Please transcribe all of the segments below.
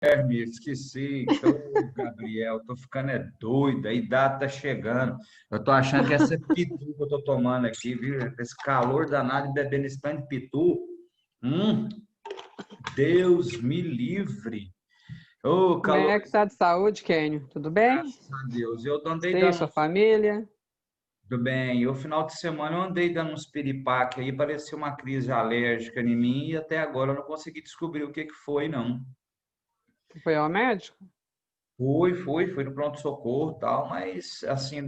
Guilherme, esqueci. Ô, Gabriel, tô ficando doido, a idade tá chegando. Eu tô achando que essa pitu que eu tô tomando aqui, viu? Esse calor danado e bebendo esse tanto de pitu. Hum, Deus me livre. Ô, Como calor, é que tá de saúde, Kênio? Tudo bem? graças a Deus. Eu andei Você e dando sua família? tudo bem. O final de semana eu andei dando uns piripaque aí, parecia uma crise alérgica em mim e até agora eu não consegui descobrir o que que foi, não. Foi ao médico? Fui no pronto-socorro e tal, mas assim,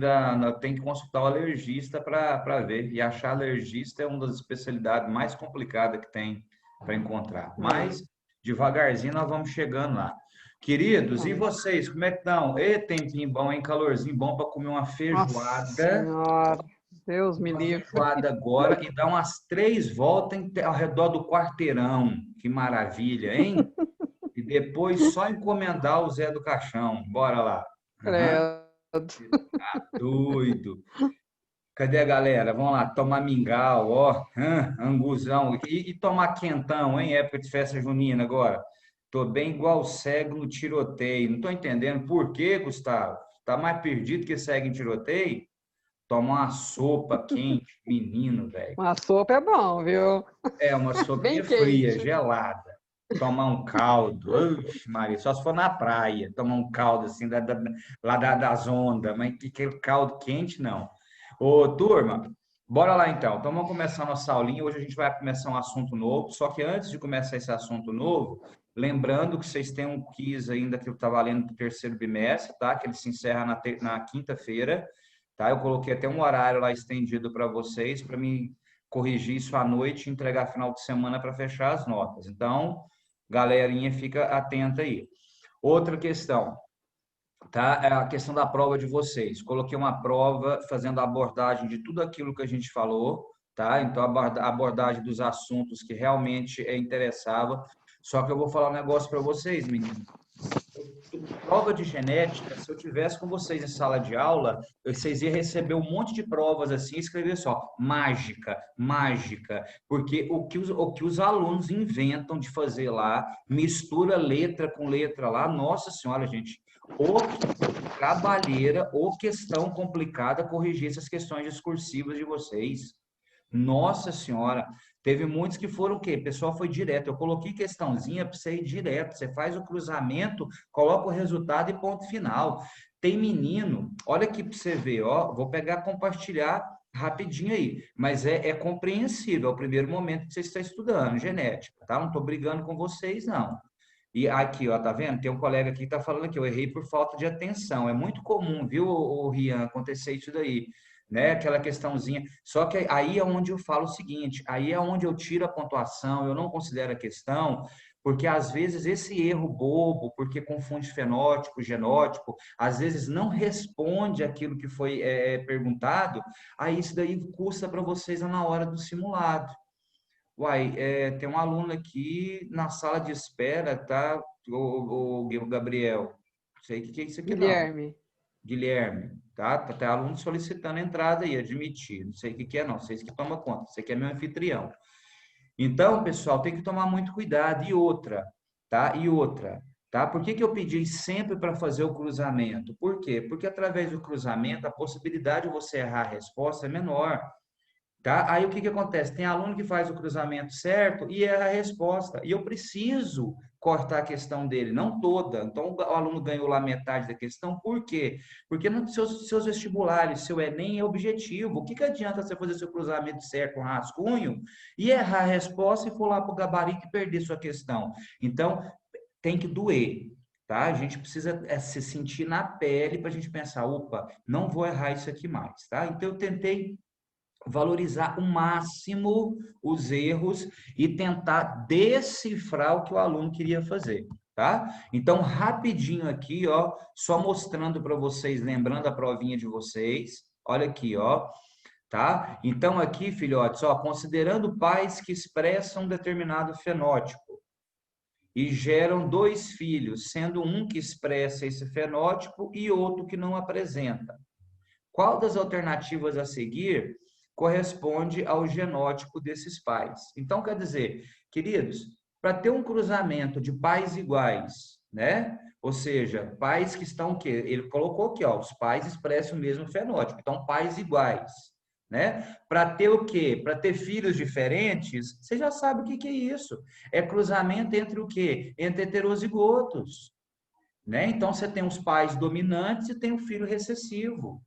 tem que consultar o alergista para ver. E achar alergista é uma das especialidades mais complicadas que tem para encontrar. É. Mas devagarzinho nós vamos chegando lá. Queridos, e Ai, vocês, como é que estão? E tempinho bom, hein? Calorzinho bom para comer uma nossa feijoada. Senhora, Deus me Uma livre. feijoada agora e dar umas 3 voltas ao redor do quarteirão. Que maravilha, hein? E depois só encomendar o Zé do Caixão. Bora lá. Aham. Credo. Doido. Cadê a galera? Vamos lá, tomar mingau, ó, anguzão. E tomar quentão, hein? Época de festa junina agora. Tô bem igual cego no tiroteio. Não tô entendendo por quê, Gustavo. Tá mais perdido que cego em tiroteio? Toma uma sopa quente, menino, velho. Uma sopa é bom, viu? É uma Bem sopinha fria, quente. gelada. Tomar um caldo, Ux, Maria, só se for na praia, tomar um caldo assim lá das ondas, mas que caldo quente não. Ô, turma, bora lá então. Então vamos começar nossa aulinha. Hoje a gente vai começar um assunto novo. Só que antes de começar esse assunto novo, lembrando que vocês têm um quiz ainda que está valendo para o terceiro bimestre, tá? Que ele se encerra na quinta-feira, tá? Eu coloquei até um horário lá estendido para vocês, para mim corrigir isso à noite e entregar final de semana para fechar as notas. Então, galerinha, fica atenta aí. Outra questão, tá? É a questão da prova de vocês. Coloquei uma prova fazendo a abordagem de tudo aquilo que a gente falou, tá? Então, a abordagem dos assuntos que realmente interessava. Só que eu vou falar um negócio para vocês, meninos. Prova de genética, se eu tivesse com vocês em sala de aula, vocês iam receber um monte de provas assim, e escrever só mágica, mágica, porque o que os alunos inventam de fazer lá, mistura letra com letra lá, nossa senhora, gente, ou trabalheira, ou questão complicada corrigir essas questões discursivas de vocês. Nossa senhora, teve muitos que foram o quê? O pessoal foi direto. Eu coloquei questãozinha para você ir direto. Você faz o cruzamento, coloca o resultado e ponto final. Tem menino, olha aqui para você ver, ó. Vou pegar compartilhar rapidinho aí, mas é compreensível, é o primeiro momento que você está estudando genética, tá? Não estou brigando com vocês, não. E aqui, ó, tá vendo? Tem um colega aqui que tá falando que eu errei por falta de atenção. É muito comum, viu, Rian, acontecer isso daí, né? Aquela questãozinha. Só que aí é onde eu falo o seguinte, aí é onde eu tiro a pontuação, eu não considero a questão, porque às vezes esse erro bobo, porque confunde fenótipo, genótipo, às vezes não responde aquilo que foi perguntado, aí isso daí custa para vocês na hora do simulado. Uai, tem um aluno aqui na sala de espera, tá? O Gabriel. Não sei o que é isso aqui, não. Guilherme, Guilherme, tá? Tem aluno solicitando entrada aí, admitir. Não sei o que é, não. Vocês que tomam conta. Você que é meu anfitrião. Então, pessoal, tem que tomar muito cuidado. E outra, tá? E outra, tá? Por que que eu pedi sempre para fazer o cruzamento? Por quê? Porque através do cruzamento, a possibilidade de você errar a resposta é menor. Tá? Aí o que que acontece? Tem aluno que faz o cruzamento certo e erra a resposta. E eu preciso cortar a questão dele, não toda. Então o aluno ganhou lá metade da questão. Por quê? Porque nos seus vestibulares, seu Enem é objetivo. O que que adianta você fazer seu cruzamento certo, um rascunho, e errar a resposta e for lá para o gabarito e perder sua questão? Então tem que doer. Tá? A gente precisa se sentir na pele para a gente pensar, opa, não vou errar isso aqui mais, tá? Então eu tentei valorizar o máximo os erros e tentar decifrar o que o aluno queria fazer, tá? Então, rapidinho aqui, ó, só mostrando para vocês, lembrando a provinha de vocês. Olha aqui, ó, tá? Então, aqui, filhotes, ó, considerando pais que expressam um determinado fenótipo e geram dois filhos, sendo um que expressa esse fenótipo e outro que não apresenta. Qual das alternativas a seguir corresponde ao genótipo desses pais? Então, quer dizer, queridos, para ter um cruzamento de pais iguais, né? Ou seja, pais que estão o quê? Ele colocou aqui, ó, os pais expressam o mesmo fenótipo, então pais iguais, né? Para ter o quê? Para ter filhos diferentes, você já sabe o que que é isso? É cruzamento entre o quê? Entre heterozigotos, né? Então você tem os pais dominantes e tem o filho recessivo,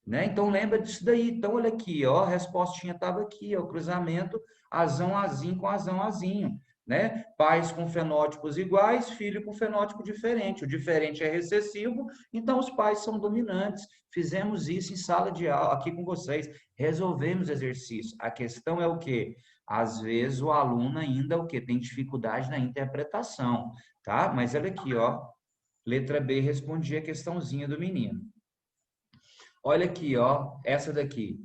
né? Então lembra disso daí. Então olha aqui, ó, a respostinha estava aqui, ó, o cruzamento azão azinho com azão azinho, né? Pais com fenótipos iguais, filho com fenótipo diferente. O diferente é recessivo, então os pais são dominantes. Fizemos isso em sala de aula aqui com vocês, resolvemos exercício. A questão é o quê? Às vezes o aluno ainda o quê? Tem dificuldade na interpretação, tá? Mas olha aqui, ó, letra B respondi a questãozinha do menino. Olha aqui, ó, essa daqui.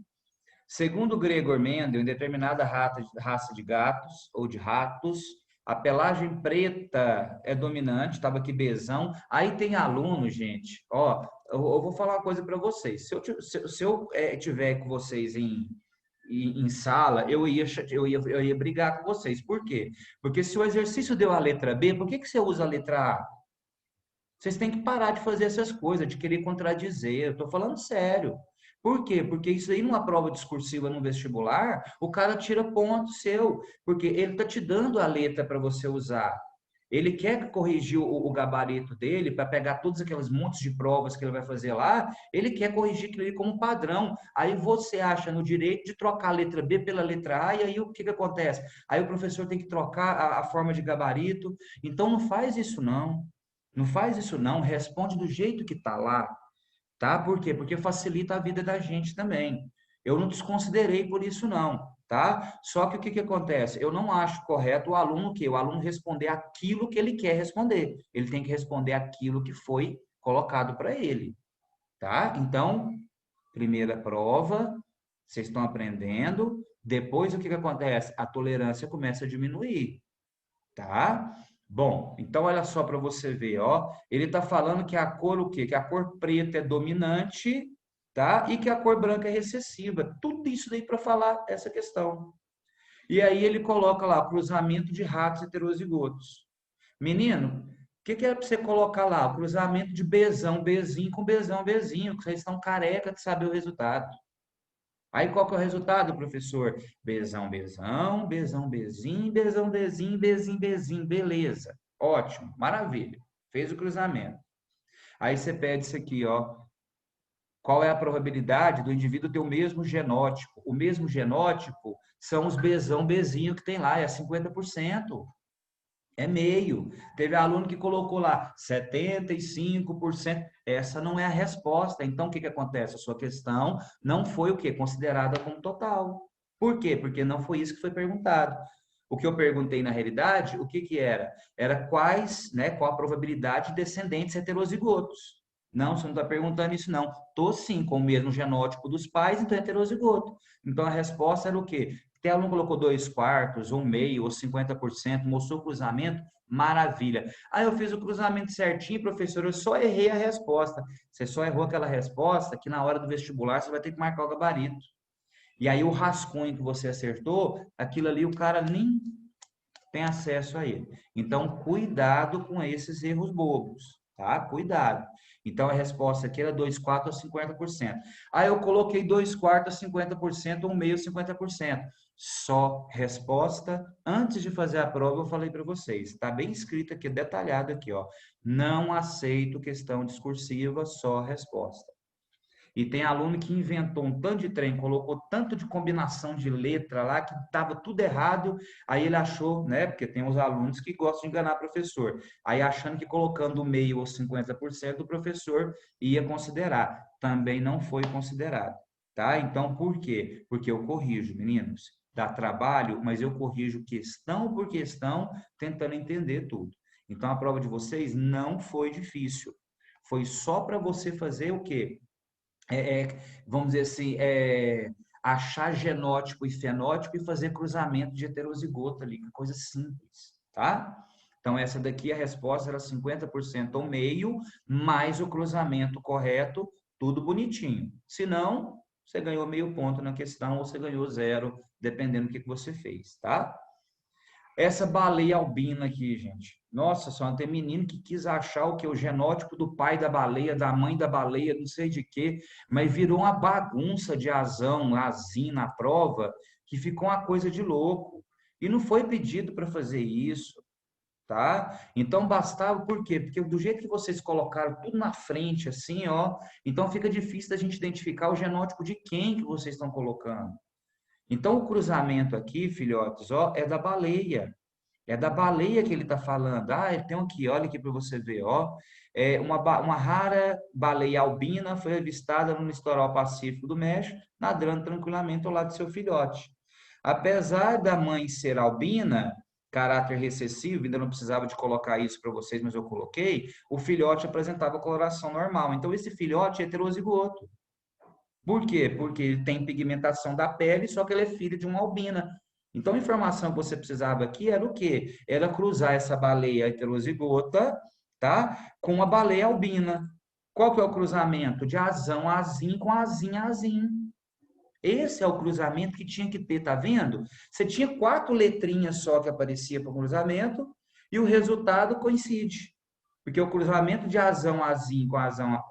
Segundo Gregor Mendel, em determinada raça de gatos ou de ratos, a pelagem preta é dominante, estava aqui Bzão. Aí tem aluno, gente, ó, eu vou falar uma coisa para vocês. Se eu tiver com vocês em sala, eu ia brigar com vocês. Por quê? Porque se o exercício deu a letra B, por que que você usa a letra A? Vocês têm que parar de fazer essas coisas, de querer contradizer. Eu estou falando sério. Por quê? Porque isso aí, numa prova discursiva no vestibular, o cara tira ponto seu, porque ele está te dando a letra para você usar. Ele quer corrigir o gabarito dele para pegar todos aqueles montes de provas que ele vai fazer lá. Ele quer corrigir aquilo ali como padrão. Aí você acha no direito de trocar a letra B pela letra A, e aí o que que acontece? Aí o professor tem que trocar a forma de gabarito. Então não faz isso, não. Não faz isso não, responde do jeito que está lá, tá? Por quê? Porque facilita a vida da gente também. Eu não desconsiderei por isso não, tá? Só que o que que acontece? Eu não acho correto o aluno que o aluno responder aquilo que ele quer responder. Ele tem que responder aquilo que foi colocado para ele, tá? Então, primeira prova, vocês estão aprendendo. Depois o que que acontece? A tolerância começa a diminuir, tá? Bom, então olha só para você ver, ó. Ele está falando que a cor o quê? Que a cor preta é dominante, tá? E que a cor branca é recessiva. Tudo isso daí para falar essa questão. E aí ele coloca lá cruzamento de ratos heterozigotos. Menino, o que que é para você colocar lá? O cruzamento de Bzão, Bzinho com Bzão, Bzinho, que vocês estão careca de saber o resultado. Aí qual que é o resultado, professor? Bzão, Bzão, Bzão, Bzinho, Bzão, Bzinho, Bzinho, Bzinho. Beleza. Ótimo. Maravilha. Fez o cruzamento. Aí você pede isso aqui, ó. Qual é a probabilidade do indivíduo ter o mesmo genótipo? O mesmo genótipo são os Bzão, Bzinho que tem lá, é 50%. É meio. Teve aluno que colocou lá 75%. Essa não é a resposta. Então, o que que acontece? A sua questão não foi o quê? Considerada como total. Por quê? Porque não foi isso que foi perguntado. O que eu perguntei na realidade, o que que era? Era quais, né, qual a probabilidade de descendentes heterozigotos. Não, você não está perguntando isso, não. Tô sim, com o mesmo genótipo dos pais, então é heterozigoto. Então a resposta era o quê? Até aluno colocou 2/4, ou meio, ou 50%, mostrou o cruzamento, maravilha. Aí eu fiz o cruzamento certinho, professor, eu só errei a resposta. Você só errou aquela resposta que na hora do vestibular você vai ter que marcar o gabarito. E aí o rascunho que você acertou, aquilo ali o cara nem tem acesso a ele. Então, cuidado com esses erros bobos, tá? Cuidado. Então, a resposta aqui era 2/4 ou 50%. Aí eu coloquei 2/4 a 50%, 1/2 50%. Só resposta. Antes de fazer a prova, eu falei para vocês. Está bem escrito aqui, detalhado aqui, ó. Não aceito questão discursiva, só resposta. E tem aluno que inventou um tanto de trem, colocou tanto de combinação de letra lá que estava tudo errado. Aí ele achou, né? Porque tem os alunos que gostam de enganar professor. Aí achando que colocando o meio ou 50% o professor ia considerar. Também não foi considerado, tá? Então, por quê? Porque eu corrijo, meninos. Dá trabalho, mas eu corrijo questão por questão, tentando entender tudo. Então, a prova de vocês não foi difícil. Foi só para você fazer o quê? Vamos dizer assim, achar genótipo e fenótipo e fazer cruzamento de heterozigoto ali, que coisa simples, tá? Então, essa daqui, a resposta era 50% ou meio, mais o cruzamento correto, tudo bonitinho. Se não, você ganhou meio ponto na questão ou você ganhou zero, dependendo do que você fez, tá? Essa baleia albina aqui, gente. Nossa senhora, tem menino que quis achar o que? O genótipo do pai da baleia, da mãe da baleia, não sei de quê, mas virou uma bagunça de azão, azim na prova, que ficou uma coisa de louco. E não foi pedido para fazer isso, tá? Então bastava, por quê? Porque do jeito que vocês colocaram tudo na frente, assim, ó, então fica difícil da gente identificar o genótipo de quem que vocês estão colocando. Então, o cruzamento aqui, filhotes, ó, é da baleia. É da baleia que ele está falando. Ah, ele tem um aqui, olha aqui para você ver, ó. É uma rara baleia albina foi avistada no litoral pacífico do México, nadando tranquilamente ao lado de seu filhote. Apesar da mãe ser albina, caráter recessivo, ainda não precisava de colocar isso para vocês, mas eu coloquei, o filhote apresentava coloração normal. Então, esse filhote é heterozigoto. Por quê? Porque ele tem pigmentação da pele, só que ele é filho de uma albina. Então, a informação que você precisava aqui era o quê? Era cruzar essa baleia heterozigota, tá? Com uma baleia albina. Qual que é o cruzamento? De azão azim com azim azim. Esse é o cruzamento que tinha que ter, tá vendo? Você tinha 4 letrinhas só que aparecia para o cruzamento e o resultado coincide. Porque o cruzamento de azão azim com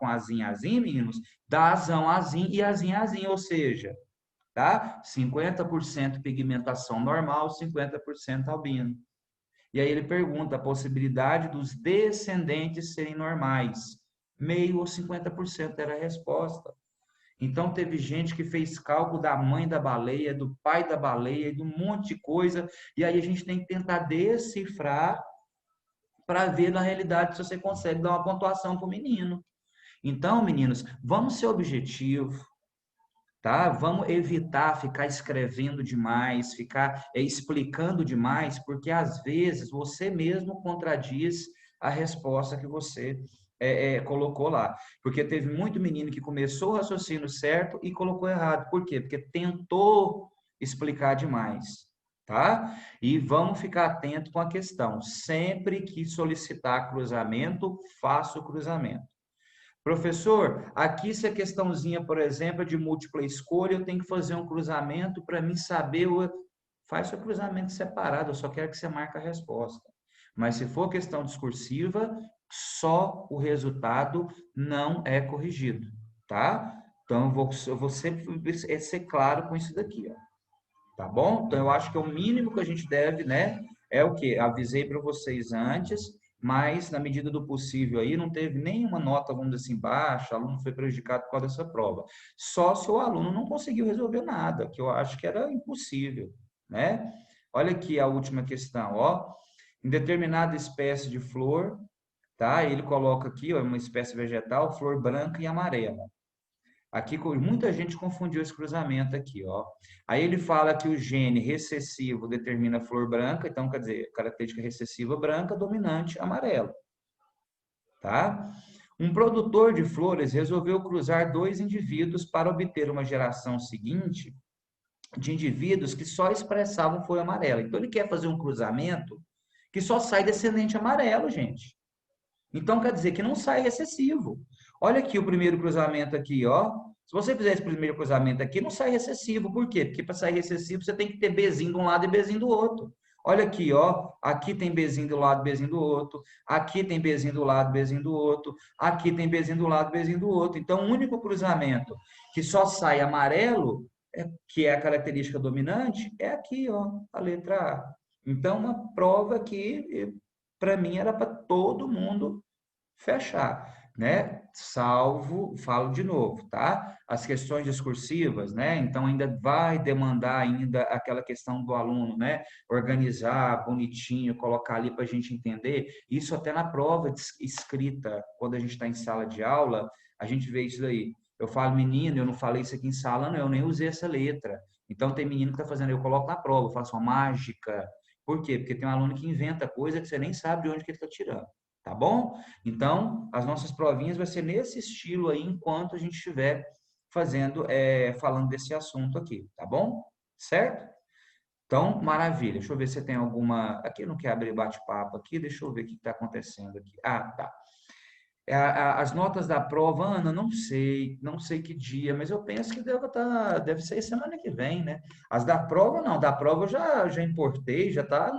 azim azim, meninos, dá azão azim e azim azim, ou seja, tá? 50% pigmentação normal, 50% albino. E aí ele pergunta a possibilidade dos descendentes serem normais. Meio ou 50% era a resposta. Então teve gente que fez cálculo da mãe da baleia, do pai da baleia, de um monte de coisa, e aí a gente tem que tentar decifrar para ver na realidade se você consegue dar uma pontuação para o menino. Então, meninos, vamos ser objetivos, tá? Vamos evitar ficar escrevendo demais, ficar explicando demais, porque às vezes você mesmo contradiz a resposta que você colocou lá. Porque teve muito menino que começou o raciocínio certo e colocou errado. Por quê? Porque tentou explicar demais. Tá? E vamos ficar atento com a questão. Sempre que solicitar cruzamento, faça o cruzamento. Professor, aqui se a questãozinha, por exemplo, é de múltipla escolha, eu tenho que fazer um cruzamento para mim saber. Faz o cruzamento separado, eu só quero que você marque a resposta. Mas se for questão discursiva, só o resultado não é corrigido, tá? Então, eu vou sempre ser claro com isso daqui, ó. Tá bom? Então, eu acho que o mínimo que a gente deve, né, é o quê? Avisei para vocês antes, mas na medida do possível aí não teve nenhuma nota, vamos dizer assim, baixa, o aluno foi prejudicado por causa dessa prova. Só se o aluno não conseguiu resolver nada, que eu acho que era impossível, né? Olha aqui a última questão, ó. Em determinada espécie de flor, tá? Ele coloca aqui, ó, uma espécie vegetal, flor branca e amarela. Aqui muita gente confundiu esse cruzamento aqui, ó. Aí ele fala que o gene recessivo determina a flor branca, então quer dizer, característica recessiva branca, dominante amarelo, tá? Um produtor de flores resolveu cruzar 2 indivíduos para obter uma geração seguinte de indivíduos que só expressavam flor amarela. Então ele quer fazer um cruzamento que só sai descendente amarelo, gente. Então quer dizer que não sai recessivo. Olha aqui o primeiro cruzamento aqui, ó. Se você fizer esse primeiro cruzamento aqui, não sai recessivo. Por quê? Porque para sair recessivo você tem que ter Bzinho de um lado e Bzinho do outro. Olha aqui, ó. Aqui tem Bzinho do lado, Bzinho do outro. Aqui tem Bzinho do lado, Bzinho do outro. Aqui tem Bzinho do lado, Bzinho do outro. Então, o único cruzamento que só sai amarelo, que é a característica dominante, é aqui, ó, a letra A. Então, uma prova que, para mim, era para todo mundo fechar, né? Salvo, falo de novo, tá? As questões discursivas, né? Então ainda vai demandar ainda aquela questão do aluno, né? Organizar bonitinho, colocar ali para a gente entender. Isso até na prova escrita, quando a gente está em sala de aula, a gente vê isso daí. Eu falo, menino, eu não falei isso aqui em sala, não, eu nem usei essa letra. Então tem menino que está fazendo, eu coloco na prova, eu faço uma mágica. Por quê? Porque tem um aluno que inventa coisa que você nem sabe de onde que ele está tirando. Tá bom? Então, as nossas provinhas vai ser nesse estilo aí, enquanto a gente estiver fazendo, falando desse assunto aqui, tá bom? Certo? Então, maravilha. Deixa eu ver se tem alguma. Aqui não quer abrir bate-papo aqui, deixa eu ver o que está acontecendo aqui. Ah, tá. As notas da prova, Ana, não sei que dia, mas eu penso que deve ser semana que vem, né? As da prova, não, da prova eu já importei, já está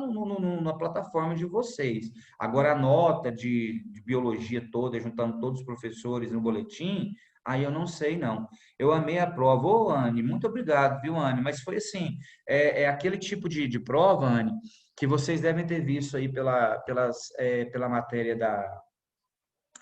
na plataforma de vocês. Agora, a nota de biologia toda, juntando todos os professores no boletim, aí eu não sei, não. Eu amei a prova. Ô, Anne, muito obrigado, viu, Anne? Mas foi assim, é aquele tipo de prova, Anne, que vocês devem ter visto aí pela matéria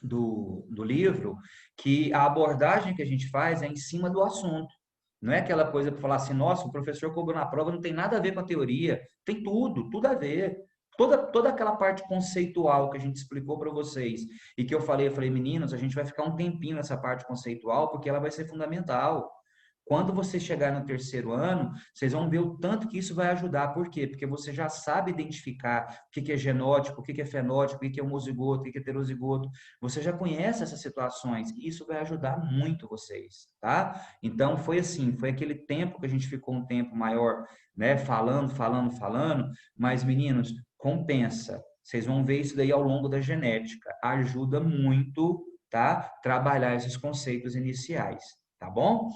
do livro, que a abordagem que a gente faz é em cima do assunto. Não é aquela coisa para falar assim, nossa, o professor cobrou na prova, não tem nada a ver com a teoria. Tem tudo a ver. Toda aquela parte conceitual que a gente explicou para vocês e que eu falei, meninos, a gente vai ficar um tempinho nessa parte conceitual porque ela vai ser fundamental. Quando você chegar no terceiro ano, vocês vão ver o tanto que isso vai ajudar. Por quê? Porque você já sabe identificar o que é genótipo, o que é fenótipo, o que é homozigoto, o que é heterozigoto. Você já conhece essas situações e isso vai ajudar muito vocês, tá? Então, foi assim, foi aquele tempo que a gente ficou um tempo maior, né, falando, mas, meninos, compensa. Vocês vão ver isso daí ao longo da genética. Ajuda muito, tá? Trabalhar esses conceitos iniciais, tá bom?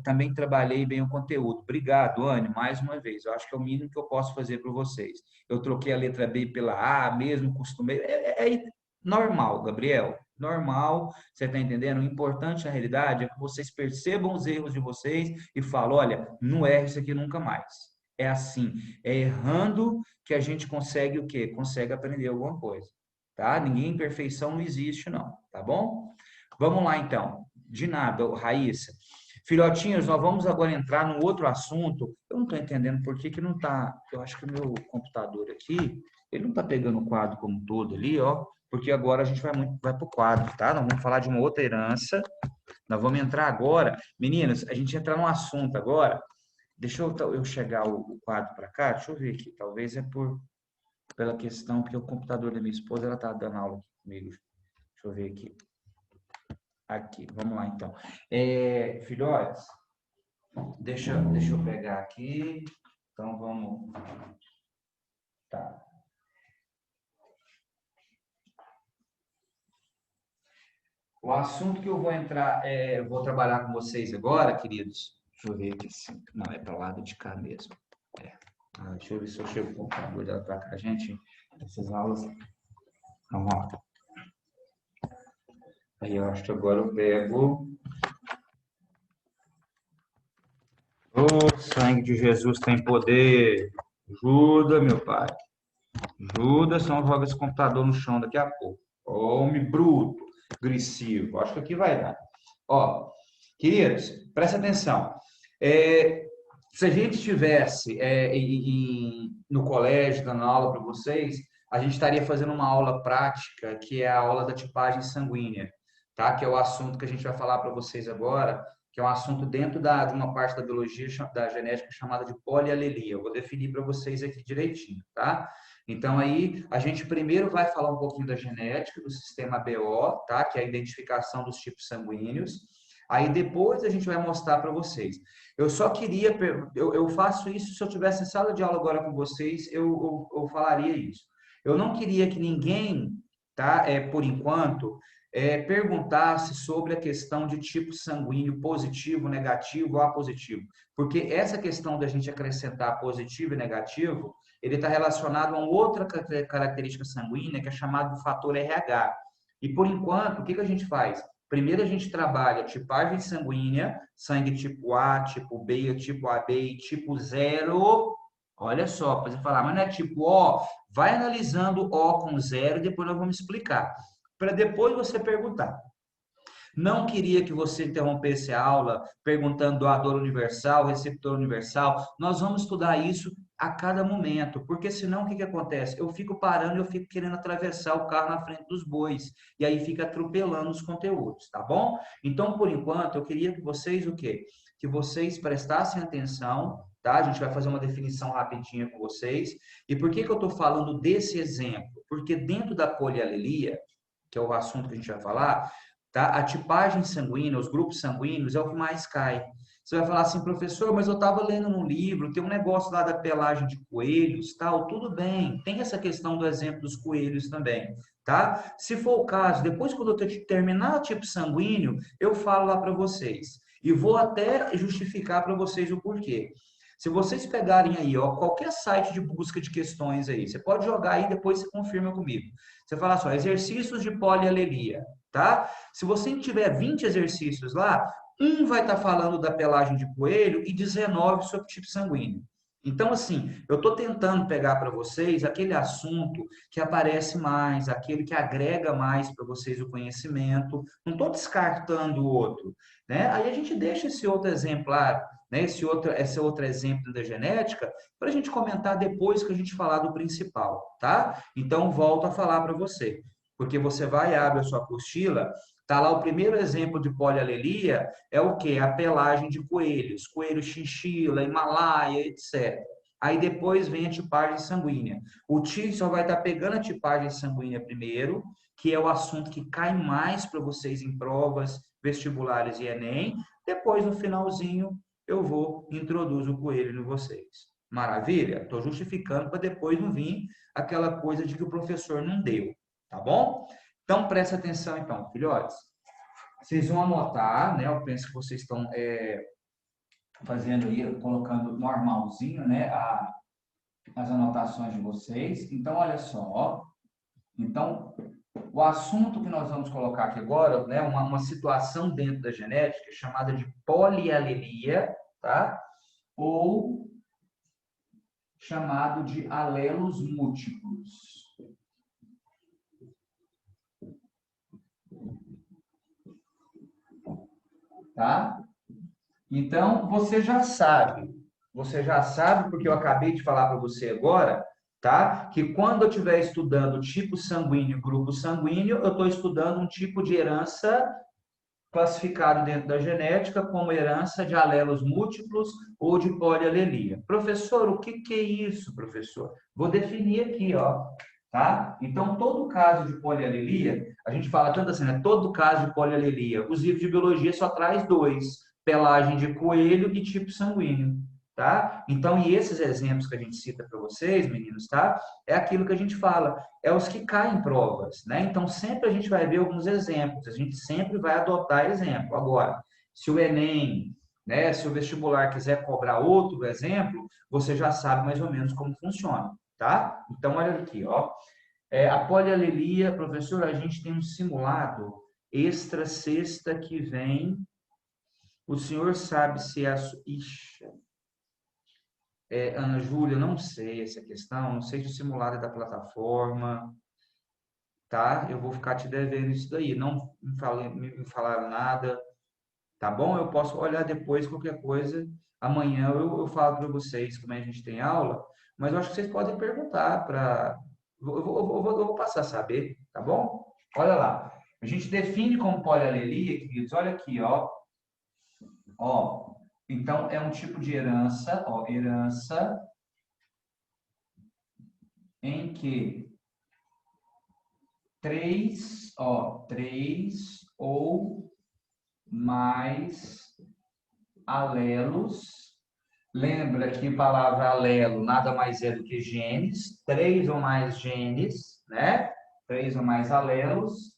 Também trabalhei bem o conteúdo. Obrigado, Anne, mais uma vez. Eu acho que é o mínimo que eu posso fazer para vocês. Eu troquei a letra B pela A, mesmo costumei. É normal, Gabriel. Normal, você está entendendo? O importante, na realidade, é que vocês percebam os erros de vocês e falem, olha, não erre isso aqui nunca mais. É assim, é errando que a gente consegue o quê? Consegue aprender alguma coisa, tá? Ninguém perfeição não existe, não, tá bom? Vamos lá, então. De nada, Raíssa. Filhotinhos, nós vamos agora entrar num outro assunto. Eu não estou entendendo por que não está. Eu acho que o meu computador aqui, ele não está pegando o quadro como um todo ali, ó. Porque agora a gente vai para o quadro, tá? Nós vamos falar de uma outra herança. Nós vamos entrar agora. Meninas, a gente entra num assunto agora. Deixa eu chegar o quadro para cá. Deixa eu ver aqui. Talvez é pela questão, porque o computador da minha esposa, ela está dando aula aqui comigo. Deixa eu ver aqui. Aqui, vamos lá então. Filhotes, deixa eu pegar aqui. Então vamos. Tá. O assunto que eu vou entrar, vou trabalhar com vocês agora, queridos. Deixa eu ver aqui. Não, é para o lado de cá mesmo. Deixa eu ver se eu chego com o computador dela para cá, gente. Essas aulas. Vamos lá. Aí eu acho que agora eu pego. O sangue de Jesus tem poder. Ajuda, meu Pai. Ajuda, senão joga esse computador no chão daqui a pouco. Homem bruto, agressivo. Acho que aqui vai dar. Ó, queridos, presta atenção. Se a gente estivesse no colégio, dando aula para vocês, a gente estaria fazendo uma aula prática, que é a aula da tipagem sanguínea, tá? Que é o assunto que a gente vai falar para vocês agora, que é um assunto dentro de uma parte da biologia, da genética, chamada de polialelia. Eu vou definir para vocês aqui direitinho, tá? Então, aí, a gente primeiro vai falar um pouquinho da genética, do sistema BO, tá? Que é a identificação dos tipos sanguíneos. Aí, depois, a gente vai mostrar para vocês. Eu só queria, eu faço isso, se eu tivesse em sala de aula agora com vocês, eu falaria isso. Eu não queria que ninguém, tá? Por enquanto, perguntasse sobre a questão de tipo sanguíneo positivo, negativo ou A positivo. Porque essa questão da gente acrescentar positivo e negativo, ele está relacionado a uma outra característica sanguínea que é chamado de fator RH. E por enquanto, o que a gente faz? Primeiro a gente trabalha tipagem sanguínea, sangue tipo A, tipo B, tipo AB, tipo 0. Olha só, para você falar, mas não é tipo O, vai analisando O com 0 e depois nós vamos explicar. Para depois você perguntar. Não queria que você interrompesse a aula perguntando doador universal, receptor universal. Nós vamos estudar isso a cada momento, porque senão o que acontece? Eu fico parando e eu fico querendo atravessar o carro na frente dos bois, e aí fica atropelando os conteúdos, tá bom? Então, por enquanto, eu queria que vocês o quê? Que vocês prestassem atenção, tá? A gente vai fazer uma definição rapidinha com vocês. E por que eu estou falando desse exemplo? Porque dentro da polialelia, que é o assunto que a gente vai falar, tá? A tipagem sanguínea, os grupos sanguíneos é o que mais cai. Você vai falar assim, professor, mas eu estava lendo num livro, tem um negócio lá da pelagem de coelhos, tal, tudo bem. Tem essa questão do exemplo dos coelhos também, tá? Se for o caso, depois quando eu terminar o tipo sanguíneo, eu falo lá para vocês. E vou até justificar para vocês o porquê. Se vocês pegarem aí, ó, qualquer site de busca de questões aí, você pode jogar aí, depois você confirma comigo. Você fala só, exercícios de polialelia, tá? Se você tiver 20 exercícios lá, um vai estar falando da pelagem de coelho e 19 sobre tipo sanguíneo. Então, assim, eu estou tentando pegar para vocês aquele assunto que aparece mais, aquele que agrega mais para vocês o conhecimento. Não estou descartando o outro, né? Aí a gente deixa esse outro exemplar, né? Esse outro exemplo da genética, para a gente comentar depois que a gente falar do principal, tá? Então, volto a falar para você, porque você vai abre a sua apostila, tá lá o primeiro exemplo de polialelia é o quê? A pelagem de coelhos, coelho chinchila, Himalaia, etc. Aí depois vem a tipagem sanguínea. O tio só vai estar pegando a tipagem sanguínea primeiro, que é o assunto que cai mais para vocês em provas vestibulares e Enem. Depois, no finalzinho, eu vou introduzir o coelho em vocês. Maravilha? Estou justificando para depois não vir aquela coisa de que o professor não deu, tá bom? Então, presta atenção, então, filhotes. Vocês vão anotar, né? Eu penso que vocês estão fazendo aí, colocando normalzinho, né? As anotações de vocês. Então, olha só. Então, o assunto que nós vamos colocar aqui agora, né? Uma situação dentro da genética chamada de polialelia, tá? Ou chamado de alelos múltiplos. Tá? Então, você já sabe, porque eu acabei de falar para você agora, tá? Que quando eu estiver estudando tipo sanguíneo, grupo sanguíneo, eu estou estudando um tipo de herança classificado dentro da genética como herança de alelos múltiplos ou de polialelia. Professor, o que é isso, professor? Vou definir aqui, ó. Tá? Então, todo caso de polialelia, a gente fala tanto assim, né? Todo caso de polialelia, os livros de biologia só traz dois, pelagem de coelho e tipo sanguíneo, tá? Então, e esses exemplos que a gente cita para vocês, meninos, tá? É aquilo que a gente fala, é os que caem em provas, né? Então, sempre a gente vai ver alguns exemplos, a gente sempre vai adotar exemplo. Agora, se o Enem, né, se o vestibular quiser cobrar outro exemplo, você já sabe mais ou menos como funciona, tá? Então, olha aqui, ó. A polialelia, professor, a gente tem um simulado extra sexta que vem. O senhor sabe se é a... Ixi, Ana Júlia, não sei essa questão, não sei se o simulado é da plataforma, tá? Eu vou ficar te devendo isso daí. Não me falaram nada, tá bom? Eu posso olhar depois qualquer coisa. Amanhã eu falo para vocês como é que a gente tem aula, mas eu acho que vocês podem perguntar para. Eu vou passar a saber, tá bom? Olha lá. A gente define como polialelia, queridos, olha aqui, ó. Ó, então é um tipo de herança, ó, herança em que três ou mais alelos. Lembra que a palavra alelo nada mais é do que genes, três ou mais genes, né? Três ou mais alelos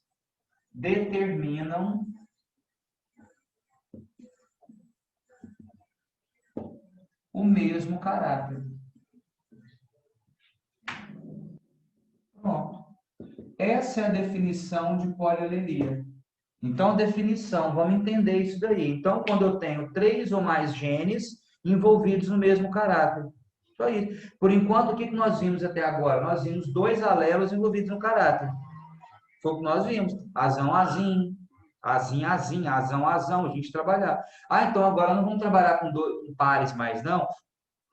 determinam o mesmo caráter. Pronto. Essa é a definição de polialelia. Então, a definição, vamos entender isso daí. Então, quando eu tenho três ou mais genes envolvidos no mesmo caráter. Só isso. Por enquanto, o que nós vimos até agora? Nós vimos dois alelos envolvidos no caráter. Foi o que nós vimos. Azão, azim. Azim, azim. Azão, azão. A gente trabalhar. Ah, então agora não vamos trabalhar com pares mais, não?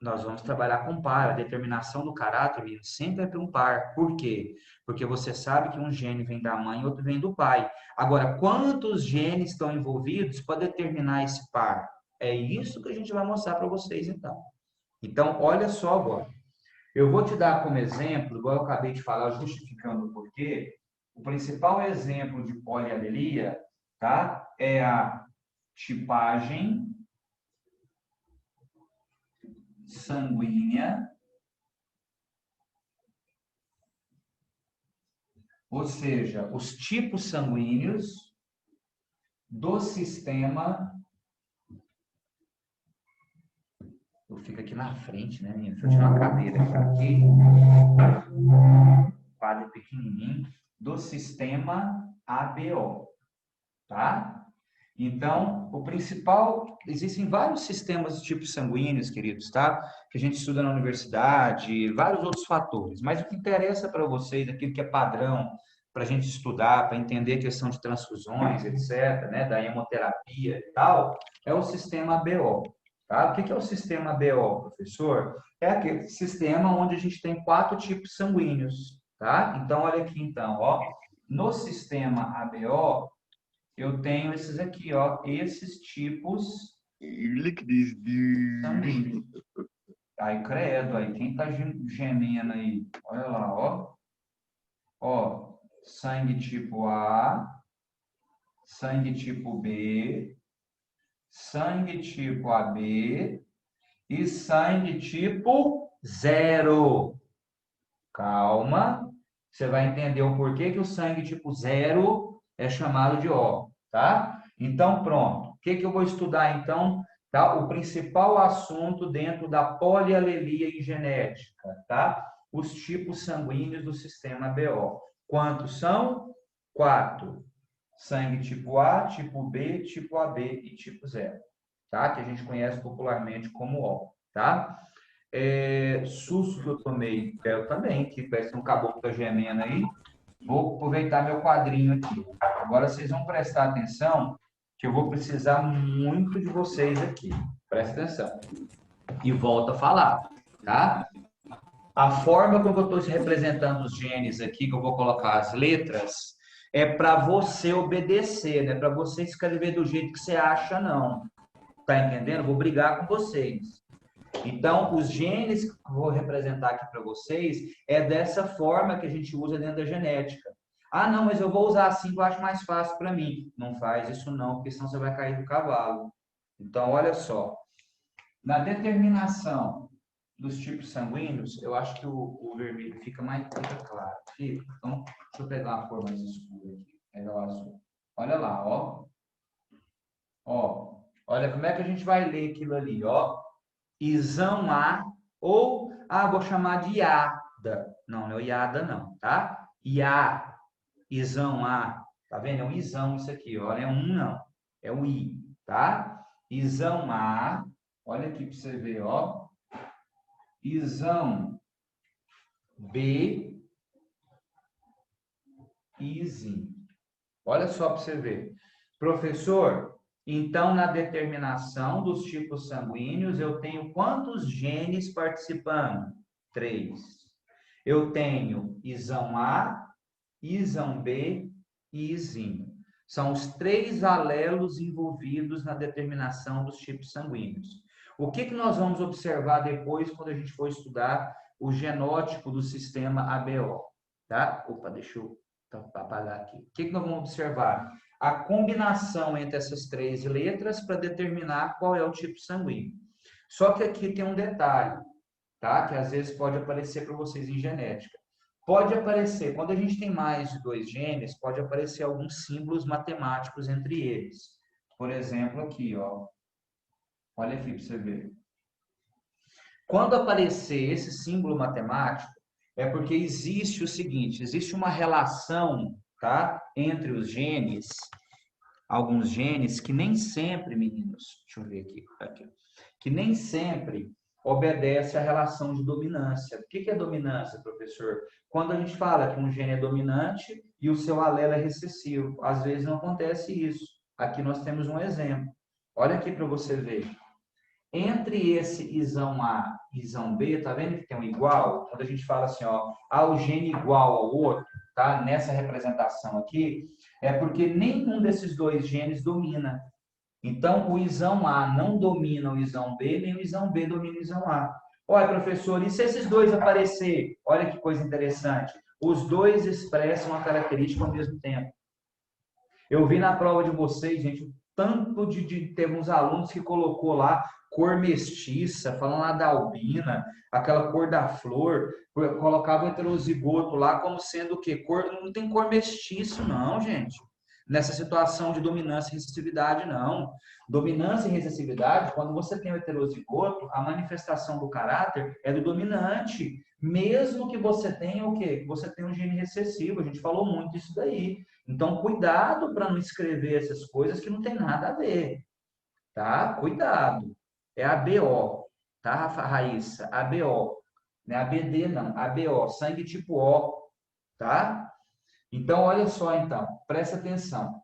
Nós vamos trabalhar com par. A determinação do caráter, menino, sempre é para um par. Por quê? Porque você sabe que um gene vem da mãe e outro vem do pai. Agora, quantos genes estão envolvidos para determinar esse par? É isso que a gente vai mostrar para vocês, então. Então, olha só agora. Eu vou te dar como exemplo, igual eu acabei de falar, justificando o porquê, o principal exemplo de polialelia, tá? É a tipagem sanguínea ou seja, os tipos sanguíneos do sistema. Eu fico aqui na frente, né, menina? Deixa eu tirar uma cadeira aqui. Quadro pequenininho. Do sistema ABO, tá? Então, o principal, existem vários sistemas de tipos sanguíneos, queridos, tá? Que a gente estuda na universidade, vários outros fatores. Mas o que interessa para vocês, aquilo que é padrão para a gente estudar, para entender a questão de transfusões, etc., né? Da hemoterapia e tal, é o sistema ABO, tá? O que é o sistema ABO, professor? É aquele sistema onde a gente tem 4 tipos sanguíneos, tá? Então, olha aqui, então, ó. No sistema ABO, eu tenho esses aqui, ó, esses tipos sanguíneos. Aí, credo, aí, quem tá gemendo aí? Olha lá, ó. Ó, sangue tipo A, sangue tipo B, sangue tipo AB e sangue tipo 0. Calma, você vai entender o porquê que o sangue tipo 0 é chamado de O, tá? Então, pronto. O que eu vou estudar, então? Tá? O principal assunto dentro da polialelia em genética, tá? Os tipos sanguíneos do sistema BO. Quantos são? 4. Sangue tipo A, tipo B, tipo AB e tipo 0, tá? Que a gente conhece popularmente como O, tá? Susto que eu tomei, eu também, que parece um caboclo da gemendo aí. Vou aproveitar meu quadrinho aqui. Agora vocês vão prestar atenção, que eu vou precisar muito de vocês aqui. Presta atenção. E volta a falar, tá? A forma como eu estou representando os genes aqui, que eu vou colocar as letras, é para você obedecer, não é para você escrever do jeito que você acha, não. Tá entendendo? Vou brigar com vocês. Então, os genes que eu vou representar aqui para vocês é dessa forma que a gente usa dentro da genética. Ah, não, mas eu vou usar assim que eu acho mais fácil para mim. Não faz isso não, porque senão você vai cair do cavalo. Então, olha só. Na determinação dos tipos sanguíneos, eu acho que o vermelho fica claro. Fica. Então, deixa eu pegar uma cor mais escura aqui. Pega o azul. Olha lá, ó. Ó. Olha como é que a gente vai ler aquilo ali, ó. Isão A, ou, vou chamar de Iada. Não, não é Iada não, tá? Ia, Isão A. Tá vendo? É um Isão isso aqui, ó. Não é um não, é o I, tá? Isão A, olha aqui para você ver, ó. Isão B, Isim. Olha só para você ver. Professor, então, na determinação dos tipos sanguíneos, eu tenho quantos genes participando? 3. Eu tenho isão A, isão B e isinho. São os 3 alelos envolvidos na determinação dos tipos sanguíneos. O que nós vamos observar depois quando a gente for estudar o genótipo do sistema ABO? Tá? Opa, deixa eu apagar aqui. O que nós vamos observar? A combinação entre essas 3 letras para determinar qual é o tipo sanguíneo. Só que aqui tem um detalhe, tá? Que às vezes pode aparecer para vocês em genética. Pode aparecer, quando a gente tem mais de 2 genes, pode aparecer alguns símbolos matemáticos entre eles. Por exemplo, aqui, ó. Olha aqui para você ver. Quando aparecer esse símbolo matemático, é porque existe o seguinte, existe uma relação, tá, entre os genes, alguns genes que nem sempre, meninos, deixa eu ver aqui, que nem sempre obedece à relação de dominância. O que é dominância, professor? Quando a gente fala que um gene é dominante e o seu alelo é recessivo. Às vezes não acontece isso. Aqui nós temos um exemplo. Olha aqui para você ver. Entre esse isão A e isão B, tá vendo que tem um igual? Quando a gente fala assim, ó, o gene igual ao outro, tá? Nessa representação aqui, é porque nenhum desses 2 genes domina. Então, o isão A não domina o isão B, nem o isão B domina o isão A. Olha, professor, e se esses 2 aparecer? Olha que coisa interessante. Os 2 expressam a característica ao mesmo tempo. Eu vi na prova de vocês, gente, tanto de ter uns alunos que colocou lá cor mestiça, falando lá da albina, aquela cor da flor, colocava o heterozigoto lá como sendo o quê? Cor, não tem cor mestiço, não, gente. Nessa situação de dominância e recessividade, não. Dominância e recessividade, quando você tem o heterozigoto, a manifestação do caráter é do dominante, mesmo que você tenha o quê? Que você tenha um gene recessivo. A gente falou muito disso daí. Então, cuidado para não escrever essas coisas que não tem nada a ver, tá? Cuidado. É ABO, tá, Raíssa? ABO. Não é ABD, não. ABO, sangue tipo O, tá? Então, olha só, então, presta atenção.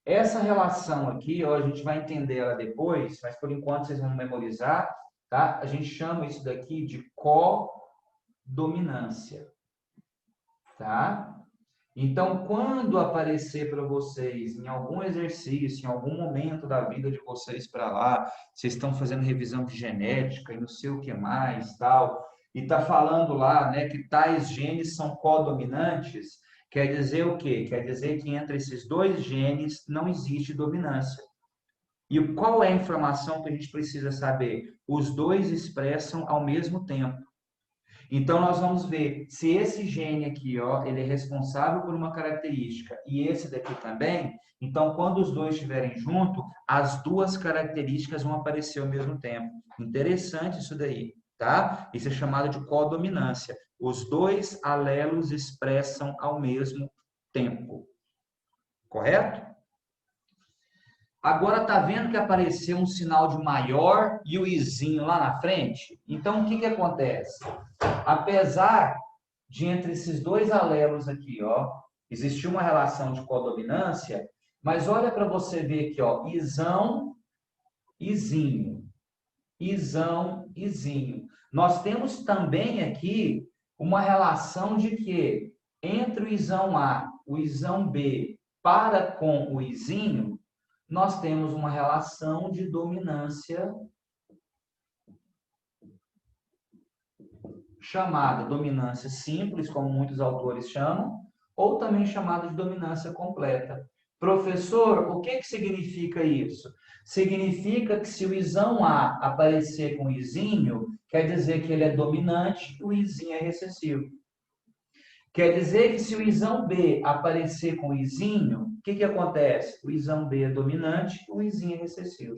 Essa relação aqui, ó, a gente vai entender ela depois, mas por enquanto vocês vão memorizar, tá? A gente chama isso daqui de codominância, tá? Então, quando aparecer para vocês em algum exercício, em algum momento da vida de vocês para lá, vocês estão fazendo revisão de genética e não sei o que mais, tal, e está falando lá, né, que tais genes são codominantes, quer dizer o quê? Quer dizer que entre esses dois genes não existe dominância. E qual é a informação que a gente precisa saber? Os dois expressam ao mesmo tempo. Então, nós vamos ver se esse gene aqui, ó, ele é responsável por uma característica e esse daqui também. Então, quando os dois estiverem juntos, as duas características vão aparecer ao mesmo tempo. Interessante isso daí, tá? Isso é chamado de codominância. Os dois alelos expressam ao mesmo tempo. Correto? Agora tá vendo que apareceu um sinal de maior e o izinho lá na frente? Então, o que acontece? Apesar de entre esses dois alelos aqui, ó, existir uma relação de codominância, mas olha para você ver aqui, ó, isão, izinho, isão, izinho. Nós temos também aqui uma relação de que entre o isão A, o isão B, para com o izinho, nós temos uma relação de dominância chamada dominância simples, como muitos autores chamam, ou também chamada de dominância completa. Professor, o que significa isso? Significa que se o isão A aparecer com o izinho, quer dizer que ele é dominante e o izinho é recessivo. Quer dizer que se o isão B aparecer com o izinho, o que acontece? O isão B é dominante e o izinho é recessivo.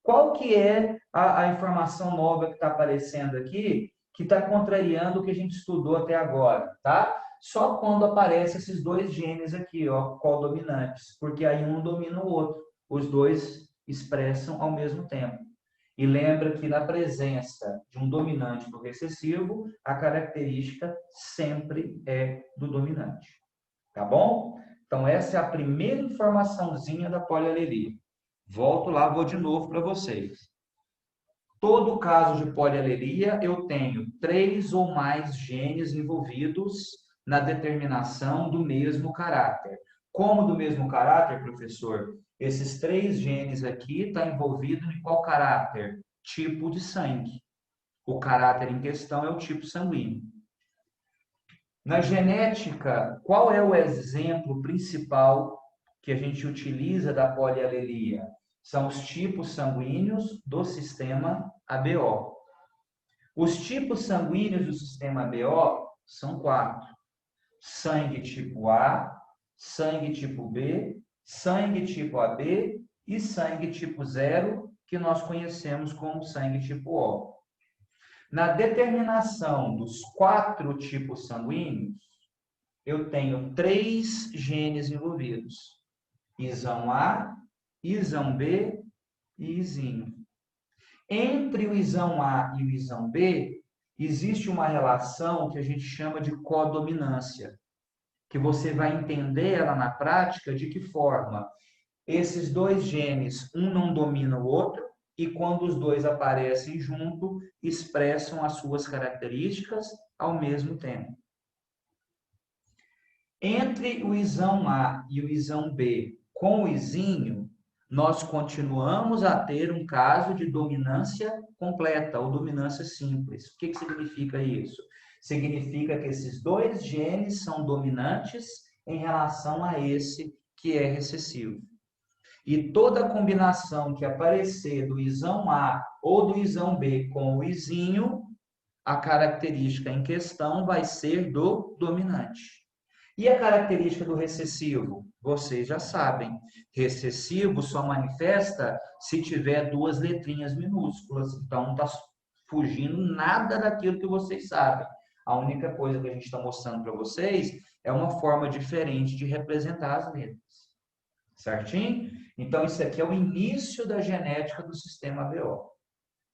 Qual que é a informação nova que está aparecendo aqui, que está contrariando o que a gente estudou até agora, tá? Só quando aparecem esses dois genes aqui, ó, codominantes, porque aí um domina o outro. Os dois expressam ao mesmo tempo. E lembra que na presença de um dominante do recessivo, a característica sempre é do dominante. Tá bom? Então, essa é a primeira informaçãozinha da polialelia. Volto lá, vou de novo para vocês. Todo caso de polialelia, eu tenho 3 ou mais genes envolvidos na determinação do mesmo caráter. Como do mesmo caráter, professor? Esses 3 genes aqui estão envolvidos em qual caráter? Tipo de sangue. O caráter em questão é o tipo sanguíneo. Na genética, qual é o exemplo principal que a gente utiliza da polialelia? São os tipos sanguíneos do sistema ABO. Os tipos sanguíneos do sistema ABO são 4. Sangue tipo A, sangue tipo B, sangue tipo AB e sangue tipo 0, que nós conhecemos como sangue tipo O. Na determinação dos 4 tipos sanguíneos, eu tenho 3 genes envolvidos. Isão A, isão B e izinho. Entre o isão A e o isão B, existe uma relação que a gente chama de codominância, que você vai entender ela na prática de que forma esses dois genes, um não domina o outro, e quando os dois aparecem junto, expressam as suas características ao mesmo tempo. Entre o isão A e o isão B com o izinho, nós continuamos a ter um caso de dominância completa ou dominância simples. O que significa isso? Significa que esses dois genes são dominantes em relação a esse que é recessivo. E toda combinação que aparecer do isão A ou do isão B com o isinho, a característica em questão vai ser do dominante. E a característica do recessivo? Vocês já sabem. Recessivo só manifesta se tiver duas letrinhas minúsculas. Então, não está fugindo nada daquilo que vocês sabem. A única coisa que a gente está mostrando para vocês é uma forma diferente de representar as letras. Certinho? Então, isso aqui é o início da genética do sistema ABO.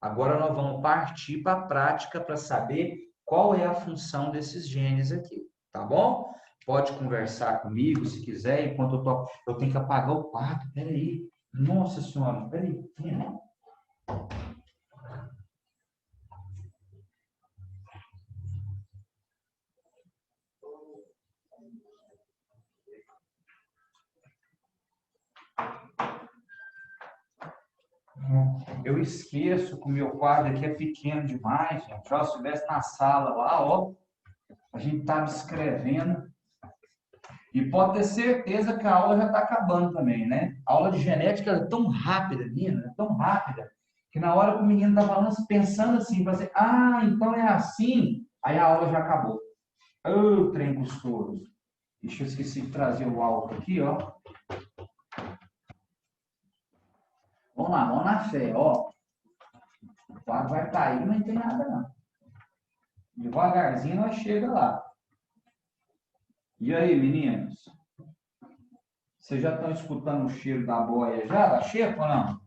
Agora nós vamos partir para a prática para saber qual é a função desses genes aqui, tá bom? Pode conversar comigo se quiser, enquanto eu tenho que apagar o quarto. Peraí. Nossa Senhora, peraí. Eu esqueço que o meu quadro aqui é pequeno demais, gente. Ó, se estivesse na sala lá, ó, a gente estava escrevendo. E pode ter certeza que a aula já está acabando também, né? A aula de genética é tão rápida, menina, é tão rápida, que na hora que o menino está falando, pensando assim, você, então é assim, aí a aula já acabou. Ô, trem gostoso. Deixa eu esqueci de trazer o álcool aqui, ó. Vamos lá, vamos na fé, ó. O quadro vai cair, mas não tem nada, não. Devagarzinho nós chega lá. E aí, meninos? Vocês já estão escutando o cheiro da boia já? Da xepa ou não?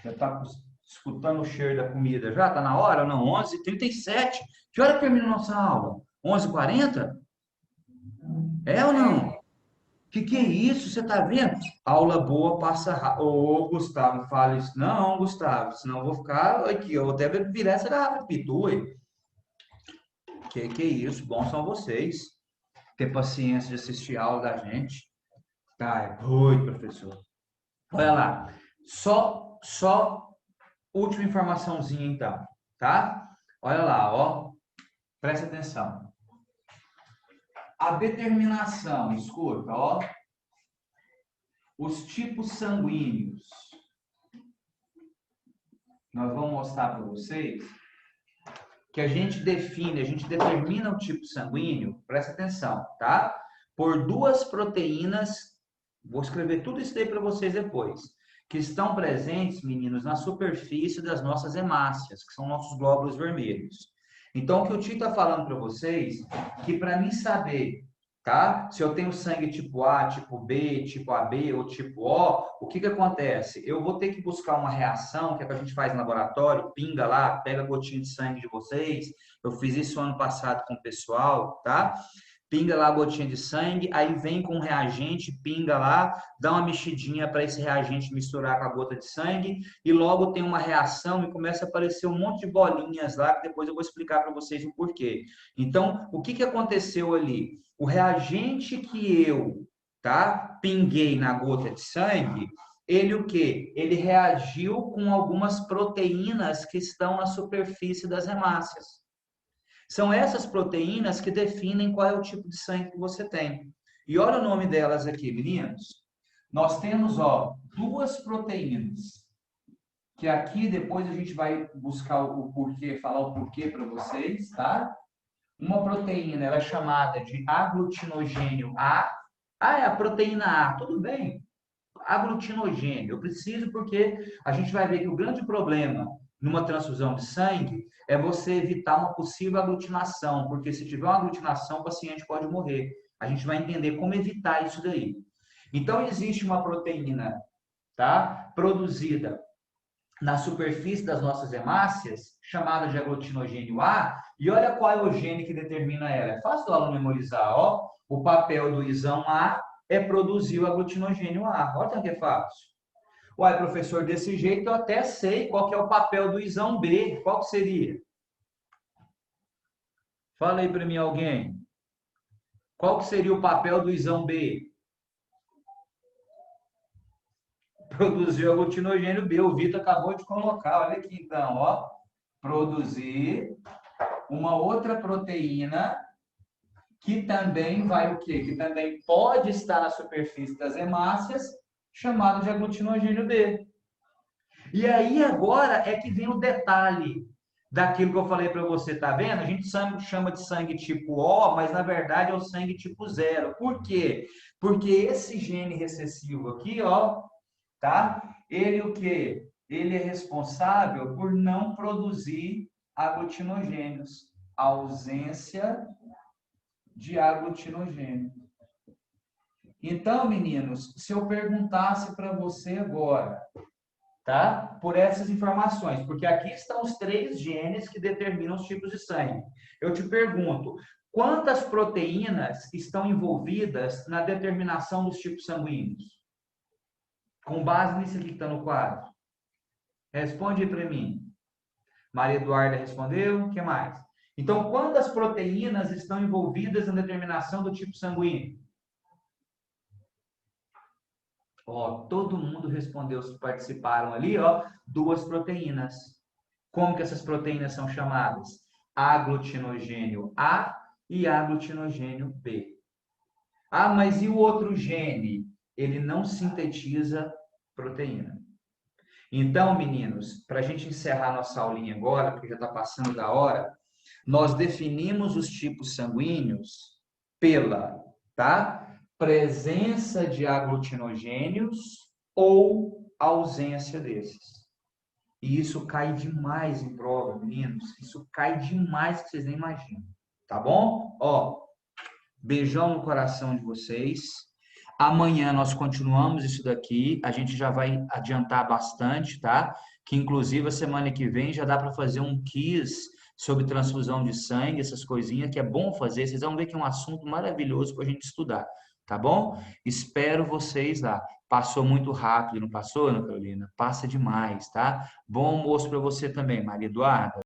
Já está escutando o cheiro da comida já? Está na hora ou não? 11h37. Que hora que termina a nossa aula? 11h40? É ou não? Que é isso? Você está vendo? Aula boa passa rápido. Ô, Gustavo, fala isso. Não, Gustavo, senão eu vou ficar aqui. Eu vou até virar essa garrafa de pitu aí. Que é isso? Bom são vocês. Ter paciência de assistir a aula da gente. Tá, é doido, professor. Olha lá. Só última informaçãozinha, então. Tá? Olha lá, ó. Presta atenção. A determinação, escuta, ó. Os tipos sanguíneos. Nós vamos mostrar para vocês que a gente determina o tipo sanguíneo, presta atenção, tá? Por duas proteínas, vou escrever tudo isso aí para vocês depois, que estão presentes, meninos, na superfície das nossas hemácias, que são nossos glóbulos vermelhos. Então, o que o Tito está falando para vocês, que para mim saber, tá? Se eu tenho sangue tipo A, tipo B, tipo AB ou tipo O, o que acontece? Eu vou ter que buscar uma reação, que é o que a gente faz no laboratório, pinga lá, pega a gotinha de sangue de vocês. Eu fiz isso ano passado com o pessoal, tá? Pinga lá a gotinha de sangue, aí vem com um reagente, pinga lá, dá uma mexidinha para esse reagente misturar com a gota de sangue e logo tem uma reação e começa a aparecer um monte de bolinhas lá, que depois eu vou explicar para vocês o porquê. Então, o que aconteceu ali? O reagente que eu, tá, pinguei na gota de sangue, ele o quê? Ele reagiu com algumas proteínas que estão na superfície das hemácias. São essas proteínas que definem qual é o tipo de sangue que você tem. E olha o nome delas aqui, meninos. Nós temos, ó, duas proteínas, que aqui depois a gente vai buscar o porquê, falar o porquê para vocês, tá? Uma proteína, ela é chamada de aglutinogênio A. Ah, é a proteína A, tudo bem. Aglutinogênio, eu preciso porque a gente vai ver que o grande problema numa transfusão de sangue é você evitar uma possível aglutinação, porque se tiver uma aglutinação, o paciente pode morrer. A gente vai entender como evitar isso daí. Então, existe uma proteína, tá, produzida na superfície das nossas hemácias, chamada de aglutinogênio A, e olha qual é o gene que determina ela. É fácil do aluno memorizar, ó. O papel do isão A é produzir o aglutinogênio A. Olha que é fácil. Uai, professor, desse jeito eu até sei qual que é o papel do isão B. Qual que seria? Fala aí para mim alguém. Qual que seria o papel do isão B? Produzir o aglutinogênio B. O Vitor acabou de colocar. Olha aqui então, ó. Produzir uma outra proteína que também vai o quê? Que também pode estar na superfície das hemácias chamado de aglutinogênio B. E aí agora é que vem o detalhe daquilo que eu falei para você, tá vendo? A gente chama de sangue tipo O, mas na verdade é o sangue tipo 0. Por quê? Porque esse gene recessivo aqui, ó, tá? Ele o quê? Ele é responsável por não produzir aglutinogênios. Ausência de aglutinogênio. Então, meninos, se eu perguntasse para você agora, tá? Por essas informações, porque aqui estão os 3 genes que determinam os tipos de sangue. Eu te pergunto, quantas proteínas estão envolvidas na determinação dos tipos sanguíneos? Com base nisso aqui que está no quadro. Responde para mim. Maria Eduarda respondeu, o que mais? Então, quantas proteínas estão envolvidas na determinação do tipo sanguíneo? Ó, todo mundo respondeu, os que participaram ali, ó, 2 proteínas. Como que essas proteínas são chamadas? Aglutinogênio A e aglutinogênio B. Ah, mas e o outro gene? Ele não sintetiza proteína. Então, meninos, para a gente encerrar nossa aulinha agora, porque já está passando da hora, nós definimos os tipos sanguíneos pela, tá? Presença de aglutinogênios ou ausência desses. E isso cai demais em prova, meninos. Isso cai demais que vocês nem imaginam. Tá bom? Ó, beijão no coração de vocês. Amanhã nós continuamos isso daqui. A gente já vai adiantar bastante, tá? Que inclusive a semana que vem já dá para fazer um quiz sobre transfusão de sangue, essas coisinhas que é bom fazer. Vocês vão ver que é um assunto maravilhoso para a gente estudar, tá bom? Espero vocês lá. Passou muito rápido, não passou, Ana Carolina? Passa demais, tá? Bom almoço para você também, Maria Eduarda.